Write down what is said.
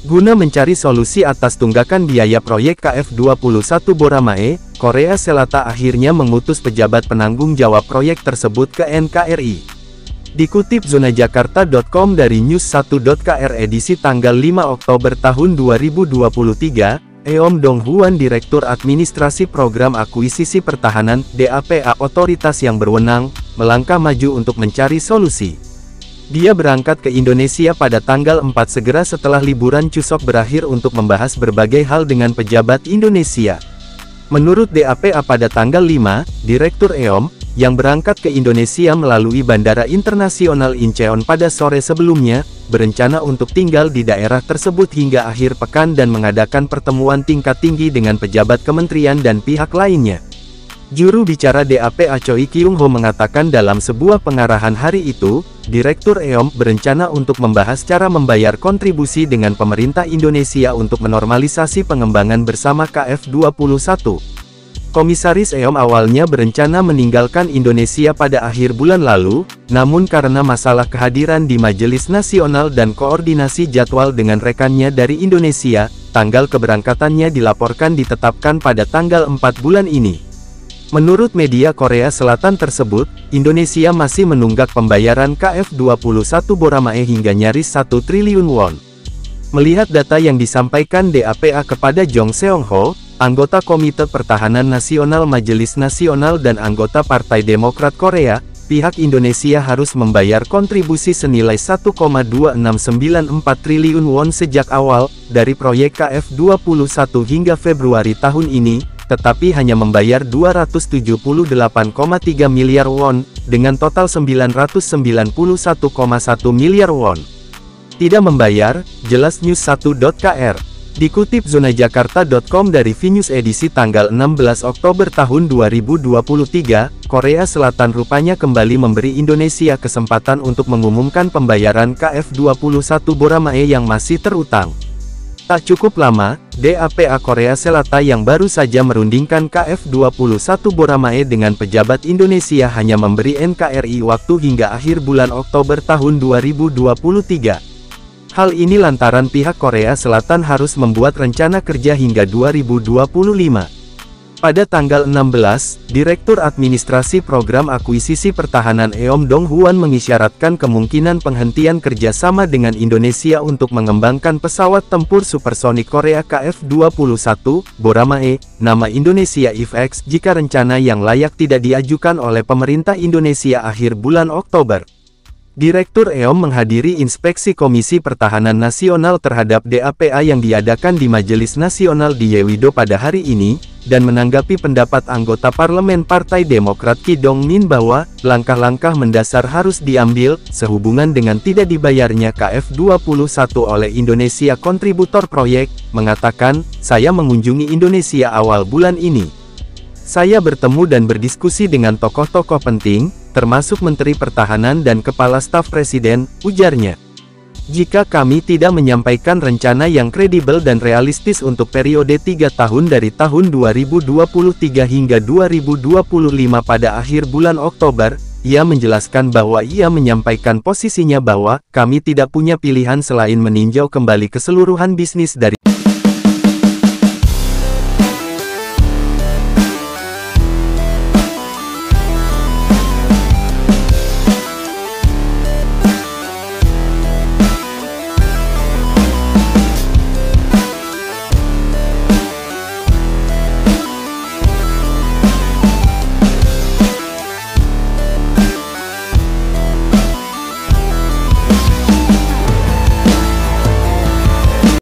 Guna mencari solusi atas tunggakan biaya proyek KF21 Boramae, Korea Selatan akhirnya mengutus pejabat penanggung jawab proyek tersebut ke NKRI. Dikutip zonajakarta.com dari news1.kr edisi tanggal 5 Oktober tahun 2023, Eom Dong-hwan Direktur Administrasi Program Akuisisi Pertahanan, DAPA otoritas yang berwenang, melangkah maju untuk mencari solusi. Dia berangkat ke Indonesia pada tanggal 4 segera setelah liburan Chuseok berakhir untuk membahas berbagai hal dengan pejabat Indonesia. Menurut DAPA pada tanggal 5, Direktur Eom, yang berangkat ke Indonesia melalui Bandara Internasional Incheon pada sore sebelumnya, berencana untuk tinggal di daerah tersebut hingga akhir pekan dan mengadakan pertemuan tingkat tinggi dengan pejabat kementerian dan pihak lainnya. Juru bicara DAPA Choi Kyung-ho mengatakan dalam sebuah pengarahan hari itu, Direktur Eom berencana untuk membahas cara membayar kontribusi dengan pemerintah Indonesia untuk menormalisasi pengembangan bersama KF21. Komisaris Eom awalnya berencana meninggalkan Indonesia pada akhir bulan lalu, namun karena masalah kehadiran di Majelis Nasional dan koordinasi jadwal dengan rekannya dari Indonesia, tanggal keberangkatannya dilaporkan ditetapkan pada tanggal 4 bulan ini. Menurut media Korea Selatan tersebut, Indonesia masih menunggak pembayaran KF21 Boramae hingga nyaris 1 triliun won. Melihat data yang disampaikan DAPA kepada Jong Seong-ho, anggota Komite Pertahanan Nasional Majelis Nasional dan anggota Partai Demokrat Korea, pihak Indonesia harus membayar kontribusi senilai 1,2694 triliun won sejak awal, dari proyek KF21 hingga Februari tahun ini, tetapi hanya membayar 278,3 miliar won, dengan total 991,1 miliar won. Tidak membayar, jelas news1.kr. Dikutip zonajakarta.com dari VNews edisi tanggal 16 Oktober tahun 2023, Korea Selatan rupanya kembali memberi Indonesia kesempatan untuk mengumumkan pembayaran KF21 Boramae yang masih terutang. Tak cukup lama, DAPA Korea Selatan yang baru saja merundingkan KF21 Boramae dengan pejabat Indonesia hanya memberi NKRI waktu hingga akhir bulan Oktober tahun 2023. Hal ini lantaran pihak Korea Selatan harus membuat rencana kerja hingga 2025. Pada tanggal 16, Direktur Administrasi Program Akuisisi Pertahanan Eom Dong-hwan mengisyaratkan kemungkinan penghentian kerjasama dengan Indonesia untuk mengembangkan pesawat tempur supersonik Korea KF21 Boramae, nama Indonesia IFX, jika rencana yang layak tidak diajukan oleh pemerintah Indonesia akhir bulan Oktober. Direktur Eom menghadiri inspeksi Komisi Pertahanan Nasional terhadap DAPA yang diadakan di Majelis Nasional di Yeouido pada hari ini, dan menanggapi pendapat anggota Parlemen Partai Demokrat Ki Dong-min bahwa, langkah-langkah mendasar harus diambil, sehubungan dengan tidak dibayarnya KF21 oleh Indonesia kontributor proyek, mengatakan, "Saya mengunjungi Indonesia awal bulan ini. Saya bertemu dan berdiskusi dengan tokoh-tokoh penting, termasuk Menteri Pertahanan dan Kepala Staf Presiden," ujarnya. "Jika kami tidak menyampaikan rencana yang kredibel dan realistis untuk periode 3 tahun dari tahun 2023 hingga 2025 pada akhir bulan Oktober," ia menjelaskan bahwa ia menyampaikan posisinya bahwa, "Kami tidak punya pilihan selain meninjau kembali keseluruhan bisnis dari